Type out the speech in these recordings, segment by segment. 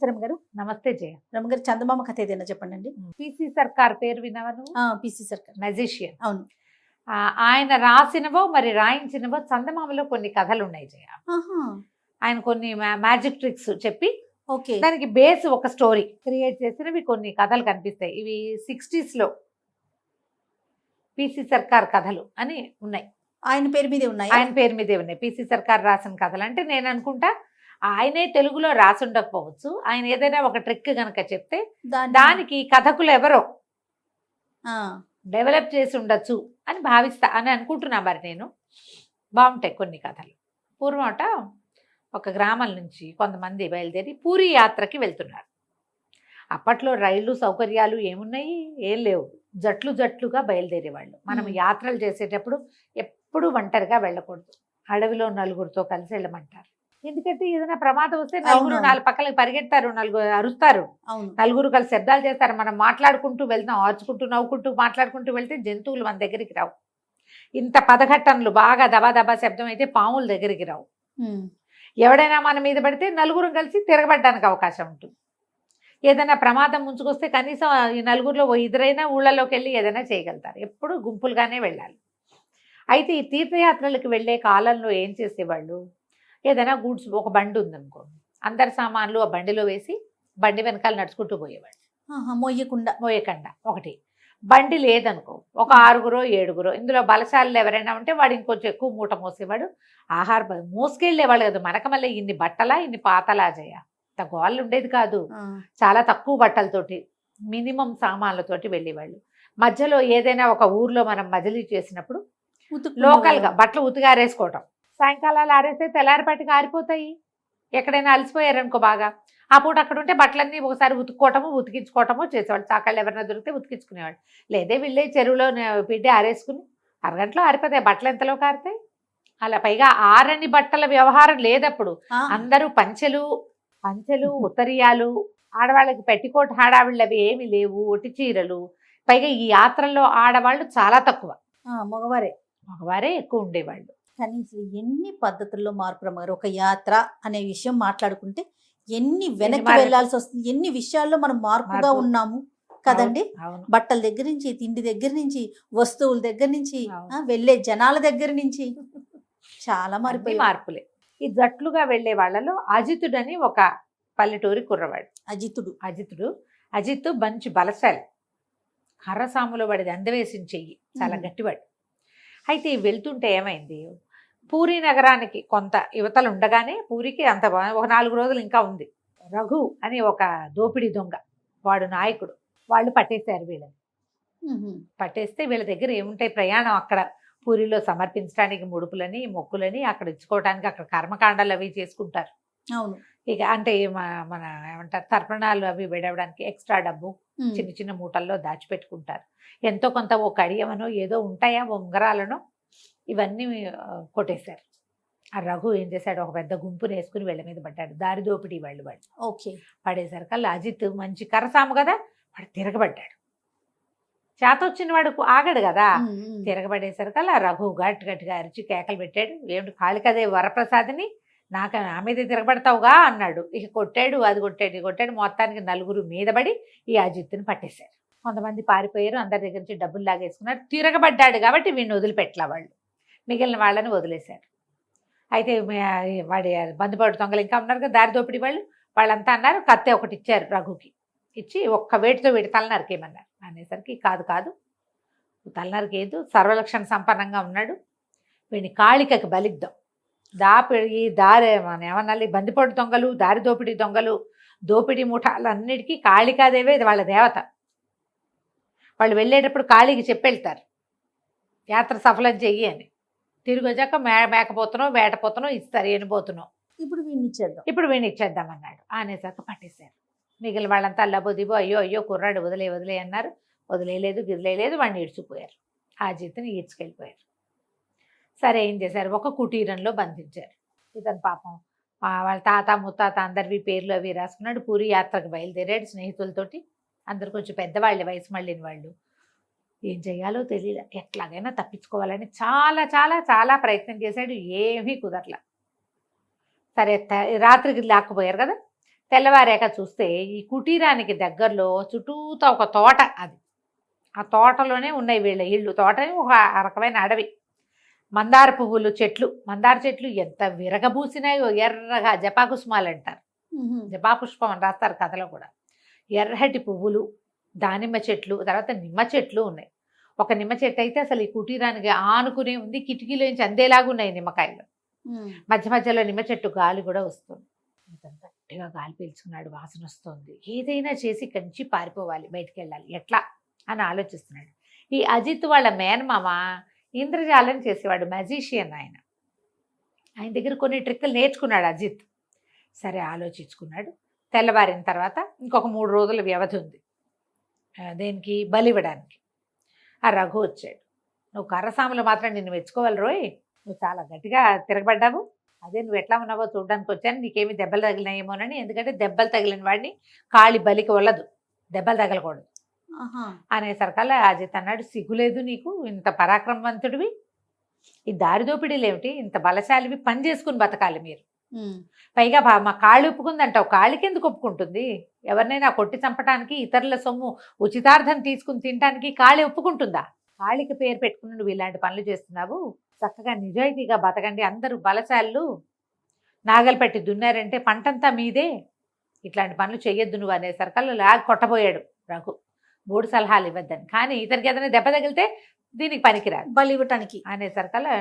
నమస్తే రమగారు. నమస్తే జయ. రమగారు, చందమామ కథ ఏదైనా చెప్పండి. పిసి సర్కార్ పేరు వినవను? పిసి సర్కార్ మెజిషియన్. అవును. ఆయన రాసినవో మరి రాయించినవో చందమామలో కొన్ని కథలు ఉన్నాయి జయ. ఆయన కొన్ని మ్యాజిక్ ట్రిక్స్ చెప్పి ఓకే, దానికి బేస్ ఒక స్టోరీ క్రియేట్ చేసినవి కొన్ని కథలు కనిపిస్తాయి. ఇవి 60s లో పిసి సర్కార్ కథలు అని ఉన్నాయి. ఆయన పేరు మీదే ఉన్నాయి. ఆయన పేరు మీదే ఉన్నాయి. పిసి సర్కార్ రాసిన కథలు అంటే నేను అనుకుంటా ఆయనే తెలుగులో రాసి ఉండకపోవచ్చు. ఆయన ఏదైనా ఒక ట్రిక్ గనక చెప్తే దానికి కథకులు ఎవరో డెవలప్ చేసి ఉండొచ్చు అని భావిస్తా అని అనుకుంటున్నా. మరి నేను బాగుంటాయి కొన్ని కథలు. పూర్వమట ఒక గ్రామం నుంచి కొంతమంది బయలుదేరి పూరి యాత్రకి వెళ్తున్నారు. అప్పట్లో రైళ్లు సౌకర్యాలు ఏమున్నాయి? ఏం లేవు. జట్లు జట్లుగా బయలుదేరేవాళ్ళు. మనం యాత్రలు చేసేటప్పుడు ఎప్పుడు ఒంటరిగా వెళ్ళకూడదు. అడవిలో నలుగురితో కలిసి వెళ్ళమంటారు. ఎందుకంటే ఏదైనా ప్రమాదం వస్తే నలుగురు నాలుగు పక్కలకి పరిగెడతారు, నలుగురు అరుస్తారు, నలుగురు కలిసి శబ్దాలు చేస్తారు. మనం మాట్లాడుకుంటూ వెళ్తాం, ఆర్చుకుంటూ నవ్వుకుంటూ మాట్లాడుకుంటూ వెళ్తే జంతువులు మన దగ్గరికి రావు. ఇంత పదఘట్టనలు బాగా దబా దబా శబ్దం అయితే పాముల దగ్గరికి రావు. ఎవడైనా మన మీద పడితే నలుగురు కలిసి తిరగబడ్డానికి అవకాశం ఉంటుంది. ఏదైనా ప్రమాదం ముంచుకొస్తే కనీసం ఈ నలుగురిలో ఇద్దరైనా ఊళ్ళలోకి వెళ్ళి ఏదైనా చేయగలుగుతారు. ఎప్పుడు గుంపులుగానే వెళ్ళాలి. అయితే ఈ తీర్థయాత్రలకు వెళ్ళే కాలంలో ఏం చేసేవాళ్ళు, ఏదైనా గూడ్స్ ఒక బండి ఉందనుకో, అందరి సామాన్లు ఆ బండిలో వేసి బండి వెనకాల నడుచుకుంటూ పోయేవాళ్ళు. మోయకుండా ఒకటి. బండి లేదనుకో, ఒక 6గురో 7గురో, ఇందులో బలశాలు ఎవరైనా ఉంటే వాడు ఇంకొంచెం ఎక్కువ మూట మోసేవాడు. మోసుకెళ్ళేవాళ్ళు కదా. మనక మళ్ళీ ఇన్ని బట్టలా ఇన్ని పాతలా చేయ అంత గోళ్ళు ఉండేది కాదు. చాలా తక్కువ బట్టలతోటి మినిమం సామాన్లతోటి వెళ్ళేవాళ్ళు. మధ్యలో ఏదైనా ఒక ఊర్లో మనం మజిలీ చేసినప్పుడు లోకల్గా బట్టలు ఉతిగారేసుకోవటం. సాయంకాలాలు ఆరేస్తే తెల్లారిపాటికి ఆరిపోతాయి. ఎక్కడైనా అలసిపోయారనుకో బాగా, ఆ పూట అక్కడ ఉంటే బట్టలన్నీ ఒకసారి ఉతుక్కోవటము ఉతికించుకోవటము చేసేవాళ్ళు. చాకళ్ళు ఎవరైనా దొరికితే ఉతికించుకునేవాళ్ళు. లేదే వీళ్ళే చెరువులో పిండి ఆరేసుకుని అరగంటలో ఆరిపోతాయి. బట్టలు ఎంతలో కారుతాయి. అలా పైగా ఆరని బట్టల వ్యవహారం లేదప్పుడు. అందరూ పంచెలు ఉత్తరీయాలు, ఆడవాళ్ళకి పెట్టికోట్ హడావిళ్ళు అవి ఏమి లేవు, ఒట్టి చీరలు. పైగా ఈ యాత్రల్లో ఆడవాళ్ళు చాలా తక్కువ, మగవారే ఎక్కువ ఉండేవాళ్ళు. కానీ ఎన్ని పద్ధతుల్లో మార్పు రమ్మగారు. ఒక యాత్ర అనే విషయం మాట్లాడుకుంటే ఎన్ని వెనక్కి వెళ్లాల్సి వస్తుంది, ఎన్ని విషయాల్లో మనం మార్పుగా ఉన్నాము కదండి. బట్టల దగ్గర నుంచి, తిండి దగ్గర నుంచి, వస్తువుల దగ్గర నుంచి, వెళ్ళే జనాల దగ్గర నుంచి చాలా మార్పులే. ఈ జట్లుగా వెళ్లే వాళ్ళలో అజితుడని ఒక పల్లెటూరి కుర్రవాడు. అజిత్ మంచి బలశాలి, కర్రసాములో వాడిది అందవేసిన చెయ్యి, చాలా గట్టివాడు. అయితే వెళ్తుంటే ఏమైంది, పూరి నగరానికి కొంత యువతలు ఉండగానే, పూరికి అంత ఒక 4 రోజులు ఇంకా ఉంది. రఘు అని ఒక దోపిడీ దొంగ, వాడు నాయకుడు. వాళ్ళు పట్టేశారు వీళ్ళని. పట్టేస్తే వీళ్ళ దగ్గర ఏముంటాయి, ప్రయాణం అక్కడ పూరిలో సమర్పించడానికి ముడుపులని మొక్కులని అక్కడ ఇచ్చుకోవడానికి అక్కడ కర్మకాండాలు అవి చేసుకుంటారు. అవును. ఇక అంటే మన ఏమంటారు, తర్పణాలు అవి విడవడానికి ఎక్స్ట్రా డబ్బు చిన్న చిన్న మూటల్లో దాచిపెట్టుకుంటారు. ఎంతో కొంత ఓ కడియమనో ఏదో ఉంటాయా, ఉంగరాలనో, ఇవన్నీ కొట్టేశారు. ఆ రఘు ఏం చేశాడు, ఒక పెద్ద గుంపుని వేసుకుని వీళ్ళ మీద పడ్డాడు. దారి దోపిడీ వాళ్ళు ఓకే పడేసరికల్లా అజిత్ మంచి కరసాము కదా, వాడు తిరగబడ్డాడు. చేతొచ్చిన వాడు ఆగడు కదా. తిరగబడేసరికల్లా రఘు గట్టిగా అరిచి కేకలు పెట్టాడు. ఏమిటి కాళికదే వరప్రసాదిని నాకు నా మీద తిరగబడతావుగా అన్నాడు. ఇక కొట్టాడు, అది కొట్టాడు, ఇది కొట్టాడు. మొత్తానికి 4 మీద పడి ఈ అజిత్తుని పట్టేశారు. కొంతమంది పారిపోయారు, అందరి దగ్గర నుంచి డబ్బులు లాగేసుకున్నారు. తిరగబడ్డాడు కాబట్టి వీడిని వదిలిపెట్టలా వాళ్ళు, మిగిలిన వాళ్ళని వదిలేశారు. అయితే వాడి బంధుపడు దొంగలు ఇంకా ఉన్నారు కదా, దారి దోపిడీ వాళ్ళంతా అన్నారు, కత్తి ఒకటి ఇచ్చారు రఘుకి. ఇచ్చి ఒక్క వేటితో వీడి తలనరికేయమన్నారు. అనేసరికి కాదు తలనరికేదు, సర్వలక్షణ సంపన్నంగా ఉన్నాడు, వీడిని కాళికకి బలిద్దాం. ఈ దారి మన ఏమన్నా బందిపోటు దొంగలు, దారి దోపిడీ దొంగలు, దోపిడీ ముఠాలన్నిటికీ కాళికాదేవే వాళ్ళ దేవత. వాళ్ళు వెళ్ళేటప్పుడు కాళీకి చెప్పెళ్తారు, యాత్ర సఫలం చెయ్యి అని. తిరిగి వచ్చాక మేకపోతున్నాం వేటపోతున్నాం ఇస్తారు, ఎనిపోతున్నాం, ఇప్పుడు వీడిని ఇచ్చేద్దాం అన్నాడు. అనేసాక పట్టేశారు. మిగిలిన వాళ్ళంతా అల్లబోదిబో అయ్యో కుర్రాడు వదిలే అన్నారు. వదిలేయలేదు గిదిలేయలేదు, వాడిని ఈడ్చుకుపోయారు. ఆ జీతని ఈడ్చుకెళ్ళిపోయారు. సరే ఏం చేశారు, ఒక కుటీరంలో బంధించారు. ఇతను పాపం వాళ్ళ తాత ముత్తాత అందరివి పేర్లు అవి రాసుకున్నాడు. పూరి యాత్రకు బయలుదేరాడు స్నేహితులతోటి. అందరు కొంచెం పెద్దవాళ్ళే, వయసు మళ్ళిన వాళ్ళు. ఏం చేయాలో తెలియదు, ఎట్లాగైనా తప్పించుకోవాలని చాలా చాలా చాలా ప్రయత్నం చేశాడు. ఏమీ కుదరలా. సరే రాత్రికి లాక్కుపోయారు కదా, తెల్లవారాక చూస్తే ఈ కుటీరానికి దగ్గరలో చుట్టూతా ఒక తోట, అది ఆ తోటలోనే ఉన్నాయి వీళ్ళ ఇళ్ళు. తోట ఒక రకమైన అడవి, మందార పువ్వులు చెట్లు, మందార చెట్లు ఎంత విరగబూసినాయో, ఎర్రగా జపాకుసుమాలు అంటారు, జపాపుష్పం అని రాస్తారు కథలో కూడా. ఎర్రటి పువ్వులు, దానిమ్మ చెట్లు, తర్వాత నిమ్మ చెట్లు ఉన్నాయి. ఒక నిమ్మ చెట్టు అయితే అసలు ఈ కుటీరానికి ఆనుకునే ఉంది, కిటికీలోంచి అందేలాగా ఉన్నాయి నిమ్మకాయలు. మధ్య మధ్యలో నిమ్మ చెట్టు గాలి కూడా వస్తుంది. గట్టిగా గాలి పీల్చుకున్నాడు, వాసన వస్తుంది. ఏదైనా చేసి ఇక్కడి నుంచి పారిపోవాలి, బయటికి వెళ్ళాలి, ఎట్లా అని ఆలోచిస్తున్నాడు. ఈ అజిత్ వాళ్ళ మేనమామ ఇంద్రజాలం చేసేవాడు, మ్యాజిషియన్ ఆయన. ఆయన దగ్గర కొన్ని ట్రిక్కులు నేర్చుకున్నాడు అజిత్. సరే ఆలోచించుకున్నాడు. తెల్లవారిన తర్వాత ఇంకొక 3 రోజుల వ్యవధి ఉంది దేనికి, బలివ్వడానికి. ఆ రఘు వచ్చాడు. నువ్వు కర్రసాములు మాత్రం నిన్ను మెచ్చుకోవాలి రోయ్, నువ్వు చాలా గట్టిగా తిరగబడ్డావు. అదే నువ్వు ఎట్లా ఉన్నావో చూడడానికి వచ్చాను, నీకేమి దెబ్బలు తగిలినాయేమోనని. ఎందుకంటే దెబ్బలు తగిలిన వాడిని కాళి బలికి వల్లదు, దెబ్బలు తగలకూడదు అనేసరికల్లా అజిత్ అన్నాడు, సిగ్గులేదు నీకు, ఇంత పరాక్రమవంతుడివి, ఈ దారి దోపిడీలు ఏమిటి, ఇంత బలశాలివి, పని చేసుకుని బతకాలి మీరు. పైగా మా కాళ్ళు ఒప్పుకుందంటావు, కాళికి ఎందుకు ఒప్పుకుంటుంది? ఎవరినైనా కొట్టి చంపడానికి, ఇతరుల సొమ్ము ఉచితార్థం తీసుకుని తినడానికి కాళి ఒప్పుకుంటుందా? కాళికి పేరు పెట్టుకుని నువ్వు ఇలాంటి పనులు చేస్తున్నావు. చక్కగా నిజాయితీగా బతకండి, అందరూ బలశాలు, నాగలు పెట్టి దున్నారంటే పంటంతా మీదే, ఇట్లాంటి పనులు చెయ్యొద్దు నువ్వు అనేసరికల్లా లాగ్ కొట్టబోయాడు రఘు, 3 సలహాలు ఇవ్వద్దని. కానీ ఇతనికి ఏదైనా దెబ్బ తగిలితే దీనికి పనికిరాదు బలి ఇవ్వటానికి అనేసరికల్లా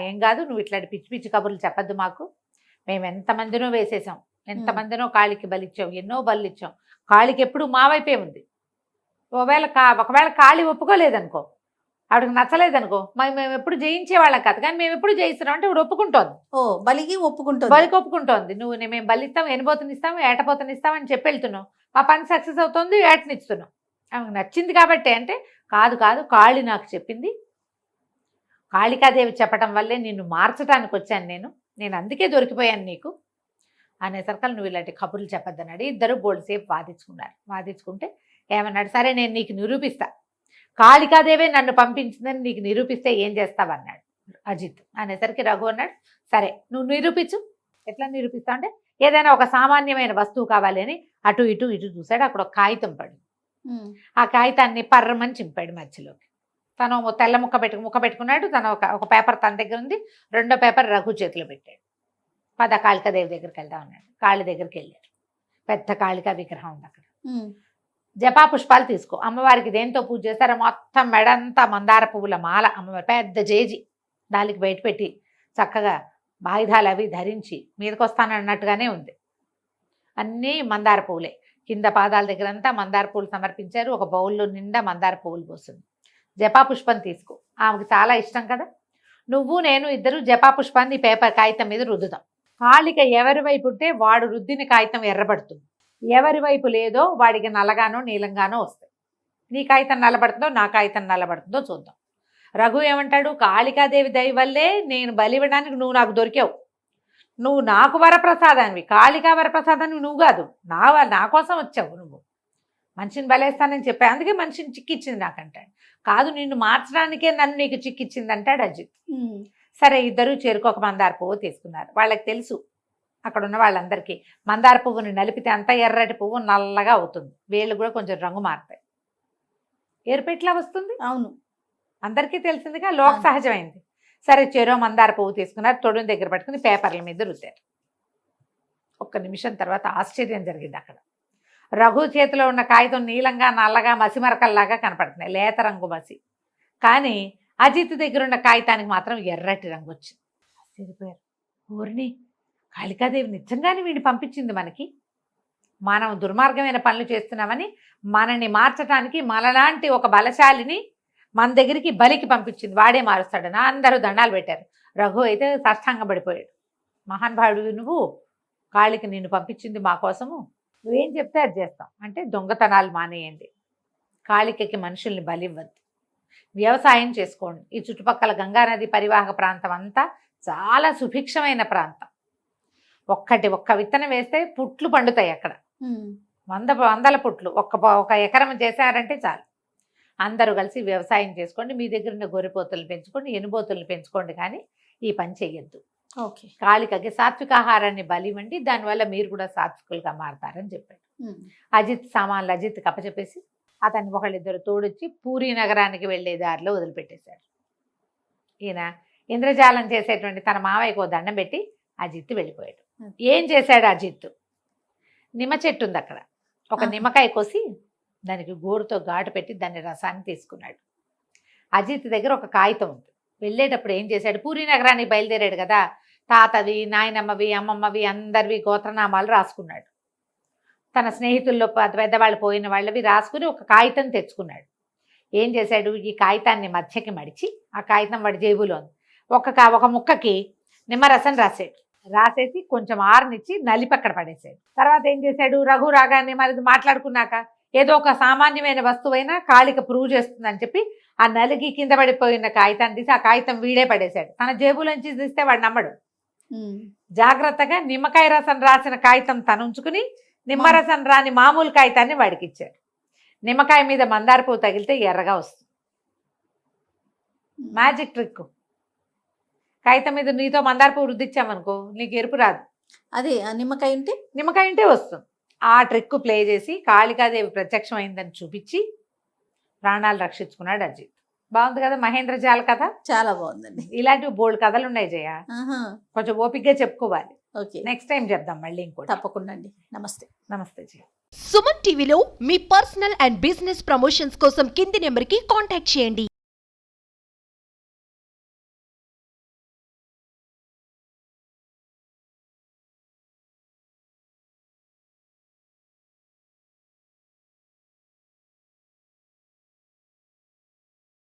ఏం కాదు, నువ్వు ఇట్లాంటి పిచ్చి పిచ్చి కబుర్లు చెప్పద్దు మాకు, మేము ఎంతమందినో వేసేసాం, ఎంతమందినో కాళికి బలిచ్చాం, ఎన్నో బలు ఇచ్చాం, కాళికి ఎప్పుడు మా వైపే ఉంది. ఒకవేళ కాళి ఒప్పుకోలేదనుకో, ఆవిడకి నచ్చలేదనుకో, మేము ఎప్పుడు జయించేవాళ్ళం కాదు, కానీ మేము ఎప్పుడు జయిస్తున్నాం అంటే ఇప్పుడు ఒప్పుకుంటోంది. బలికి ఒప్పుకుంటుంది, బలికి ఒప్పుకుంటోంది. నువ్వు మేము బలిస్తాం, ఎనబోతనిస్తాం, ఏటపోతనిస్తాం అని చెప్పి వెళ్తున్నావు, మా పని సక్సెస్ అవుతుంది, ఏటనిస్తున్నాం. ఆమెకు నచ్చింది కాబట్టి. అంటే కాదు కాదు, కాళి నాకు చెప్పింది, కాళికాదేవి చెప్పడం వల్లే నిన్ను మార్చడానికి వచ్చాను నేను అందుకే దొరికిపోయాను నీకు అనేసరికి నువ్వు ఇలాంటి కబుర్లు చెప్పొద్దన్నాడు. ఇద్దరు బోల్సేపు వాదించుకుంటే ఏమన్నాడు, సరే నేను నీకు నిరూపిస్తా, కాళికాదేవే నన్ను పంపించిందని నీకు నిరూపిస్తే ఏం చేస్తావన్నాడు అజిత్. అనేసరికి రఘు అన్నాడు, సరే నువ్వు నిరూపించు. ఎట్లా నిరూపిస్తావు అంటే, ఏదైనా ఒక సామాన్యమైన వస్తువు కావాలి అని అటు ఇటు చూశాడు. అక్కడ ఒక కాగితం పడి, ఆ కాగితాన్ని పర్రమని చింపాడు మధ్యలోకి. తను తెల్ల ముక్క పెట్టుకున్నాడు. తను ఒక పేపర్ తన దగ్గర ఉంది, 2వ పేపర్ రఘు చేతిలో పెట్టాడు. కాళికాదేవి దగ్గరికి వెళ్దాం అన్నాడు. కాళి దగ్గరికి వెళ్ళాడు. పెద్ద కాళికా విగ్రహం ఉంది అక్కడ. జపా పుష్పాలు తీసుకో, అమ్మవారికి దేంతో పూజ చేస్తారో మొత్తం మెడంతా మందార పువ్వుల మాల, అమ్మవారి పెద్ద జేజి దానికి బయట పెట్టి చక్కగా ఆయుధాలు అవి ధరించి మీదకి వస్తానన్నట్టుగానే ఉంది. అన్నీ మందార పువ్వులే. కింద పాదాల దగ్గర అంతా మందార పువ్వులు సమర్పించారు. ఒక బౌల్లో నిండా మందార పువ్వులు పోస్తుంది. జపా పుష్పం తీసుకో, ఆమెకు చాలా ఇష్టం కదా, నువ్వు నేను ఇద్దరు జపా పుష్పాన్ని పేపర్ కాగితం మీద రుద్దుతాం. కాళిక ఎవరి వైపు ఉంటే వాడు రుద్దిన కాగితం ఎర్రబడుతుంది, ఎవరి వైపు లేదో వాడికి నల్లగానో నీలంగానో వస్తాయి. నీ కాగితం నల్లబడుతుందో నా కాగితం నల్లబడుతుందో చూద్దాం. రఘు ఏమంటాడు, కాళికాదేవి దయ వల్లే నేను బలివ్వడానికి నువ్వు నాకు దొరికావు, నువ్వు నాకు వరప్రసాదానివి, కాళికా వరప్రసాదానివి నువ్వు కాదు, నా కోసం వచ్చావు, నువ్వు మనిషిని బలేస్తానని చెప్పా, అందుకే మనిషిని చిక్కిచ్చింది నాకంటాడు. కాదు, నిన్ను మార్చడానికే నన్ను నీకు చిక్కిచ్చింది అంటాడు అజిత్. సరే ఇద్దరు చేరుకోక మందార పువ్వు తీసుకున్నారు. వాళ్ళకి తెలుసు అక్కడ ఉన్న వాళ్ళందరికీ, మందార పువ్వుని నలిపితే అంతా ఎర్రటి పువ్వు నల్లగా అవుతుంది, వేళ్ళు కూడా కొంచెం రంగు మారుతాయి, ఎరుపెట్లా వస్తుంది. అవును, అందరికీ తెలిసిందిగా, లోక సహజమైంది. సరే చెరో మందార పువ్వు తీసుకున్నారు, తొడుని దగ్గర పట్టుకుని పేపర్ల మీద రుద్దారు. 1 నిమిషం తర్వాత ఆశ్చర్యం జరిగింది. అక్కడ రఘు చేతిలో ఉన్న కాగితం నీలంగా నల్లగా మసిమరకల్లాగా కనపడుతున్నాయి, లేత రంగు మసి. కానీ అజిత్ దగ్గర ఉన్న కాగితానికి మాత్రం ఎర్రటి రంగు వచ్చింది. ఆశ్చర్యపోయారు. ఊరిని కాళికాదేవి నిజంగానే వీడిని పంపించింది మనకి, మనం దుర్మార్గమైన పనులు చేస్తున్నామని మనని మార్చడానికి మనలాంటి ఒక బలశాలిని మన దగ్గరికి బలికి పంపించింది, వాడే మారుస్తాడని అందరూ దండాలు పెట్టారు. రఘు అయితే సాష్టాంగం పడిపోయాడు. మహానుభావుడు నువ్వు, కాళికి నిన్ను పంపించింది మా కోసము, నువ్వేం చెప్తే అది చేస్తాం అంటే, దొంగతనాలు మానేయండి, కాళికకి మనుషుల్ని బలివ్వద్దు, వ్యవసాయం చేసుకోండి. ఈ చుట్టుపక్కల గంగానది పరివాహక ప్రాంతం అంతా చాలా సుభిక్షమైన ప్రాంతం. ఒక్క విత్తనం వేస్తే పుట్లు పండుతాయి అక్కడ, వందల పుట్లు. ఒక ఎకరం చేశారంటే చాలు. అందరూ కలిసి వ్యవసాయం చేసుకోండి, మీ దగ్గర ఉన్న గొర్రెపోతులను పెంచుకోండి, ఎనుబోతులను పెంచుకోండి, కానీ ఈ పని చెయ్యొద్దు ఓకే. కాళికకి సాత్వికాహారాన్ని బలి ఇవ్వండి, దానివల్ల మీరు కూడా సాత్వికులుగా మారతారని చెప్పాడు. అజిత్ సామాన్లు అజిత్కి అప్పచెప్పేసి అతన్ని ఒకళ్ళిద్దరు తోడొచ్చి పూరీ నగరానికి వెళ్ళే దారిలో వదిలిపెట్టేశాడు. ఈయన ఇంద్రజాలం చేసేటువంటి తన మావయ్యకు ఓ దండం పెట్టి అజిత్ వెళ్ళిపోయాడు. ఏం చేశాడు అజిత్? నిమ్మ చెట్టు ఉంది అక్కడ, ఒక నిమ్మకాయ కోసి దానికి గోరుతో ఘాటు పెట్టి దాన్ని రసాన్ని తీసుకున్నాడు. అజిత్ దగ్గర ఒక కాగితం ఉంది. వెళ్ళేటప్పుడు ఏం చేశాడు? పూరీ నగరానికి బయలుదేరాడు కదా, తాతవి, నాయనమ్మవి, అమ్మమ్మవి అందరివి గోత్రనామాలు రాసుకున్నాడు. తన స్నేహితుల్లో పెద్దవాళ్ళు పోయిన వాళ్ళవి రాసుకుని ఒక కాగితం తెచ్చుకున్నాడు. ఏం చేశాడు? ఈ కాగితాన్ని మధ్యకి మడిచి, ఆ కాగితం వాడి జేబులో ఉంది, ఒక ముక్కకి నిమ్మరసం రాసేసి కొంచెం ఆరనిచ్చి నలిపి అక్కడ పడేసాడు. తర్వాత ఏం చేశాడు? రఘు రాగానే మరి మాట్లాడుకున్నాక ఏదో ఒక సామాన్యమైన వస్తువైనా కాళిక ప్రూవ్ చేస్తుందని చెప్పి ఆ నలిగి కింద పడిపోయిన కాగితాన్ని తీసి ఆ కాగితం వీడే పడేశాడు. తన జేబులోంచి తీస్తే వాడు నమ్మడు. జాగ్రత్తగా నిమ్మకాయ రసం రాసిన కాగితం తను ఉంచుకుని నిమ్మరసం రాని మామూలు కాగితాన్ని వాడికి ఇచ్చాడు. నిమ్మకాయ మీద మందార పువ్వు తగిలితే ఎర్రగా వస్తుంది. Magic trick. కాగితం మీద నీతో మందార పువ్వు రుద్దిచ్చామనుకో నీకు ఎరుపు రాదు. అదే నిమ్మకాయ ఉంటే వస్తుంది. ఆ ట్రిక్ ప్లే చేసి కాళికాదేవి ప్రత్యక్షమైందని చూపించి ప్రాణాలు రక్షించుకున్నాడు అజిత్. బాగుంది కదా మహేంద్రజాల కథ? చాలా బాగుందండి. ఇలాంటివి బోల్డ్ కథలు ఉన్నాయి జయ, కొంచెం ఓపికగా చెప్పుకోవాలి. ఓకే, నెక్స్ట్ టైం చెప్దాం మళ్ళీ ఇంకోటి. తప్పకుండా అండి. నమస్తే. నమస్తే జయ. సుమన్ టీవీలో మీ పర్సనల్ అండ్ బిజినెస్ ప్రమోషన్స్ కోసం కింది నెంబర్కి కాంటాక్ట్ చేయండి.